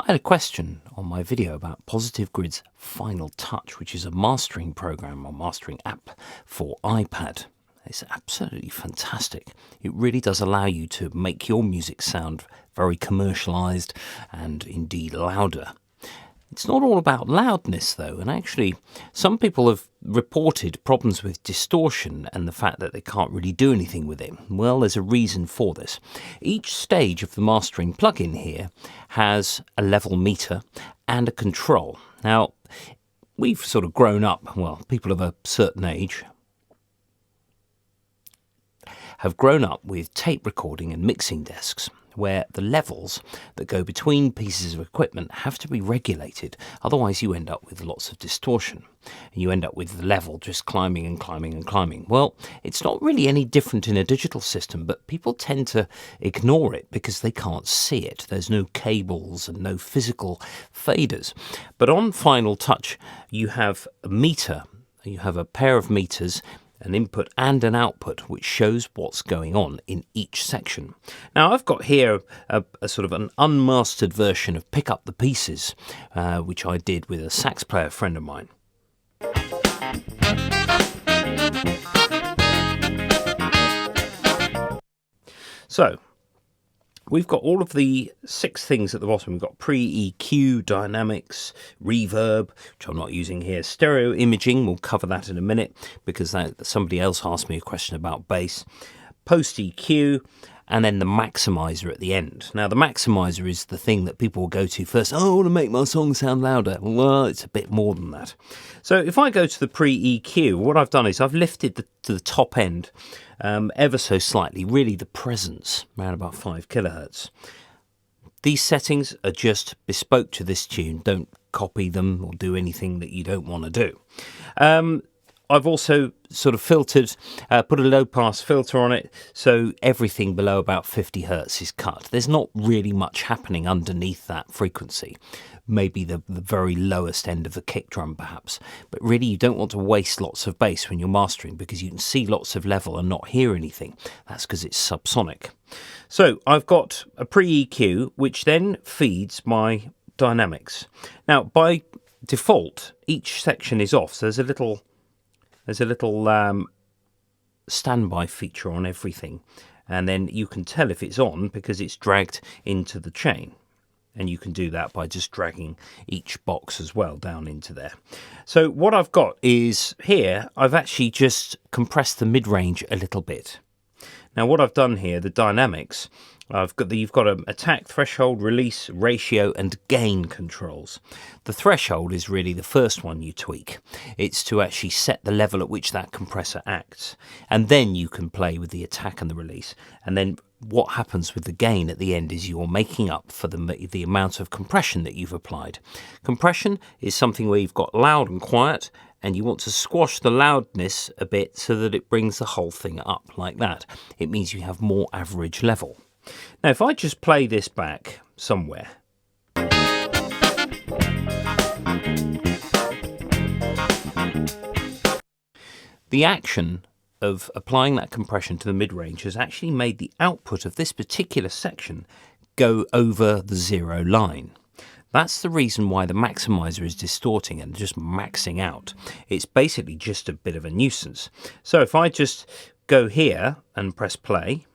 I had a question on my video about Positive Grid's Final Touch, which is a mastering program or mastering app for iPad. It's absolutely fantastic. It really does allow you to make your music sound very commercialized and indeed louder. It's not all about loudness though, and actually some people have reported problems with distortion and the fact that they can't really do anything with it. Well, there's a reason for this. Each stage of the mastering plugin here has a level meter and a control. Now, we've sort of grown up, well, people of a certain age have grown up with tape recording and mixing desks, where the levels that go between pieces of equipment have to be regulated. Otherwise you end up with lots of distortion. And you end up with the level just climbing and climbing and climbing. Well, it's not really any different in a digital system, but people tend to ignore it because they can't see it. There's no cables and no physical faders. But on Final Touch, you have a meter. You have a pair of meters, an input and an output, which shows what's going on in each section. Now, I've got here a sort of an unmastered version of Pick Up the Pieces, which I did with a sax player friend of mine. So, we've got all of the 6 things at the bottom. We've got pre-EQ, dynamics, reverb, which I'm not using here. Stereo imaging, we'll cover that in a minute because somebody else asked me a question about bass. Post-EQ, and then the maximizer at the end. Now, the maximizer is the thing that people will go to first. Oh, I want to make my song sound louder. Well, it's a bit more than that. So if I go to the pre-EQ, what I've done is I've lifted to the top end ever so slightly, really the presence, around about 5 kilohertz. These settings are just bespoke to this tune. Don't copy them or do anything that you don't want to do. I've also sort of filtered, put a low-pass filter on it, so everything below about 50 hertz is cut. There's not really much happening underneath that frequency. Maybe the very lowest end of the kick drum, perhaps. But really, you don't want to waste lots of bass when you're mastering because you can see lots of level and not hear anything. That's because it's subsonic. So I've got a pre-EQ, which then feeds my dynamics. Now, by default, each section is off, so there's a little standby feature on everything, and then you can tell if it's on because it's dragged into the chain, and you can do that by just dragging each box as well down into there. So what I've got is here, I've actually just compressed the mid-range a little bit. Now what I've done here, the dynamics, you've got an attack, threshold, release, ratio and gain controls. The threshold is really the first one you tweak. It's to actually set the level at which that compressor acts. And then you can play with the attack and the release. And then what happens with the gain at the end is you're making up for the amount of compression that you've applied. Compression is something where you've got loud and quiet, and you want to squash the loudness a bit so that it brings the whole thing up like that. It means you have more average level. Now, if I just play this back somewhere, the action of applying that compression to the mid-range has actually made the output of this particular section go over the 0 line. That's the reason why the maximizer is distorting and just maxing out. It's basically just a bit of a nuisance. So if I just go here and press play,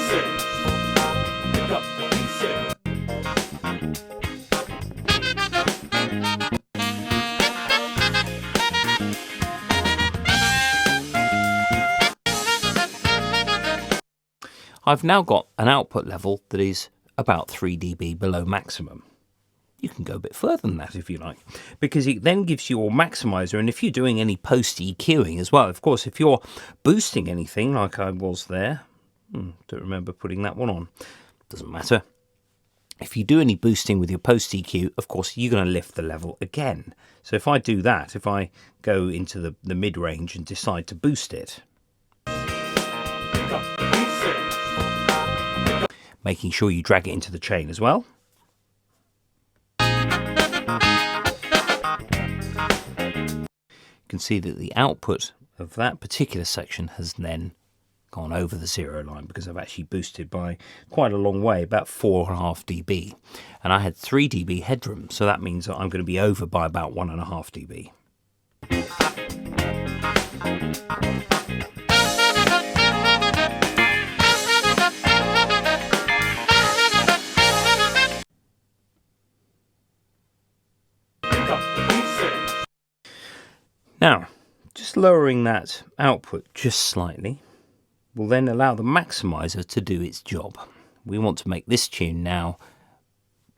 I've now got an output level that is about 3 dB below maximum. You can go a bit further than that if you like, because it then gives you your maximizer, and if you're doing any post-EQing as well, of course, if you're boosting anything like I was there, don't remember putting that one on, doesn't matter. If you do any boosting with your post-EQ, of course, you're going to lift the level again. So if I do that, if I go into the mid-range and decide to boost it, making sure you drag it into the chain as well. You can see that the output of that particular section has then gone over the 0 line because I've actually boosted by quite a long way, about 4.5 dB. And I had 3 dB headroom, so that means that I'm going to be over by about 1.5 dB. Now, just lowering that output just slightly will then allow the maximizer to do its job. We want to make this tune now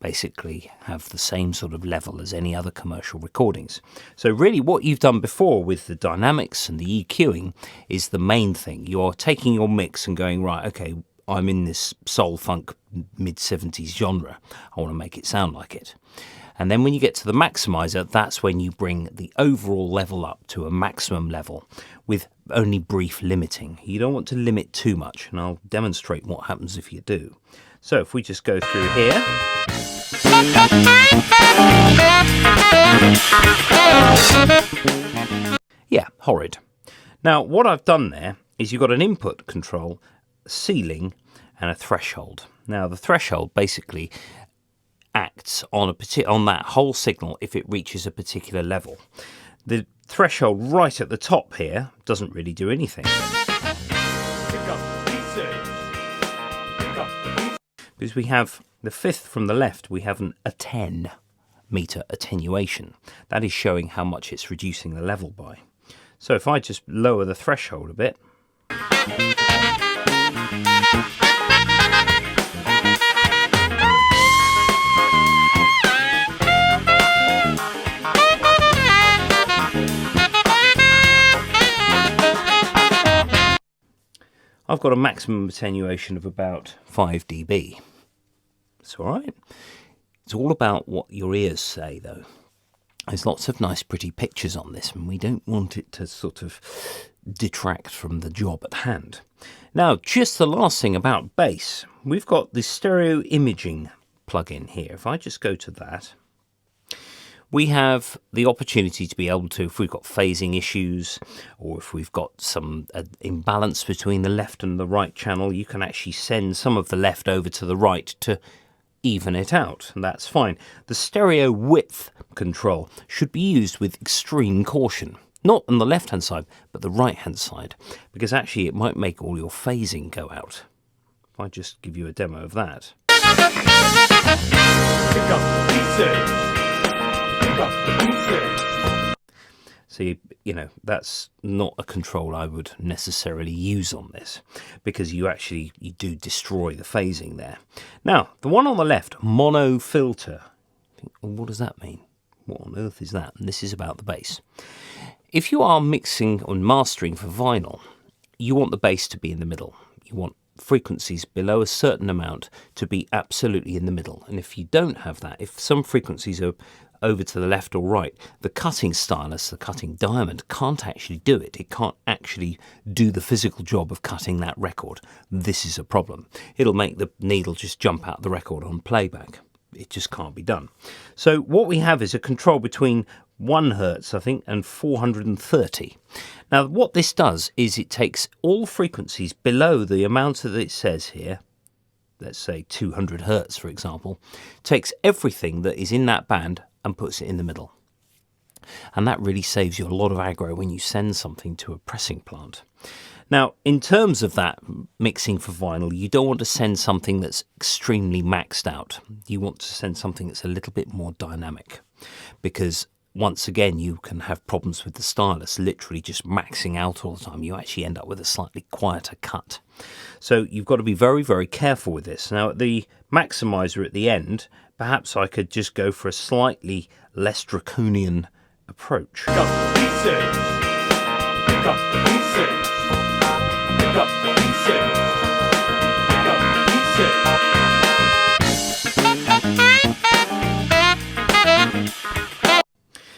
basically have the same sort of level as any other commercial recordings. So really what you've done before with the dynamics and the EQing is the main thing. You're taking your mix and going, right, okay, I'm in this soul funk mid-70s genre. I want to make it sound like it. And then when you get to the maximizer, that's when you bring the overall level up to a maximum level with only brief limiting. You don't want to limit too much, and I'll demonstrate what happens if you do. So if we just go through here. Yeah, horrid. Now, what I've done there is you've got an input control, a ceiling, and a threshold. Now, the threshold basically acts on that whole signal if it reaches a particular level. The threshold right at the top here doesn't really do anything. Because we have the fifth from the left, we have a 10 meter attenuation. That is showing how much it's reducing the level by. So if I just lower the threshold a bit, I've got a maximum attenuation of about 5 dB. It's all right. It's all about what your ears say, though. There's lots of nice, pretty pictures on this, and we don't want it to sort of detract from the job at hand. Now, just the last thing about bass. We've got the stereo imaging plugin here. If I just go to that, we have the opportunity to be able to, if we've got phasing issues or if we've got some imbalance between the left and the right channel, you can actually send some of the left over to the right to even it out, and that's fine. The stereo width control should be used with extreme caution, not on the left-hand side, but the right-hand side, because actually it might make all your phasing go out. If I just give you a demo of that. See, you know, that's not a control I would necessarily use on this because you do destroy the phasing there. Now, the one on the left, mono filter. What does that mean? What on earth is that? And this is about the bass. If you are mixing or mastering for vinyl, you want the bass to be in the middle. You want frequencies below a certain amount to be absolutely in the middle. And if you don't have that, if some frequencies are over to the left or right, the cutting stylus, the cutting diamond, can't actually do it. It can't actually do the physical job of cutting that record. This is a problem. It'll make the needle just jump out the record on playback. It just can't be done. So what we have is a control between 1 hertz, I think, and 430. Now, what this does is it takes all frequencies below the amount that it says here, let's say 200 hertz, for example, takes everything that is in that band and puts it in the middle. And that really saves you a lot of aggro when you send something to a pressing plant. Now, in terms of that mixing for vinyl, you don't want to send something that's extremely maxed out. You want to send something that's a little bit more dynamic, because once again, you can have problems with the stylus literally just maxing out all the time. You actually end up with a slightly quieter cut. So you've got to be very, very careful with this. Now, at the maximizer at the end, perhaps I could just go for a slightly less draconian approach.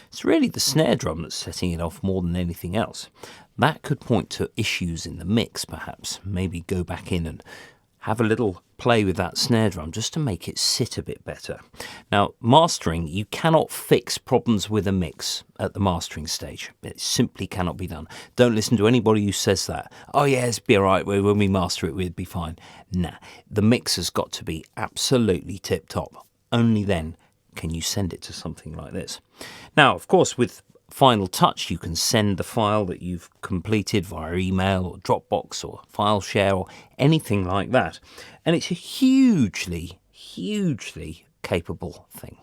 It's really the snare drum that's setting it off more than anything else. That could point to issues in the mix, perhaps. Maybe go back in and have a little play with that snare drum just to make it sit a bit better. Now, mastering, you cannot fix problems with a mix at the mastering stage. It simply cannot be done. Don't listen to anybody who says that. Oh yeah, it's be all right, when we master it, we'd be fine. Nah, the mix has got to be absolutely tip-top. Only then can you send it to something like this. Now, of course, with Final Touch, you can send the file that you've completed via email or Dropbox or file share or anything like that. And it's a hugely, hugely capable thing.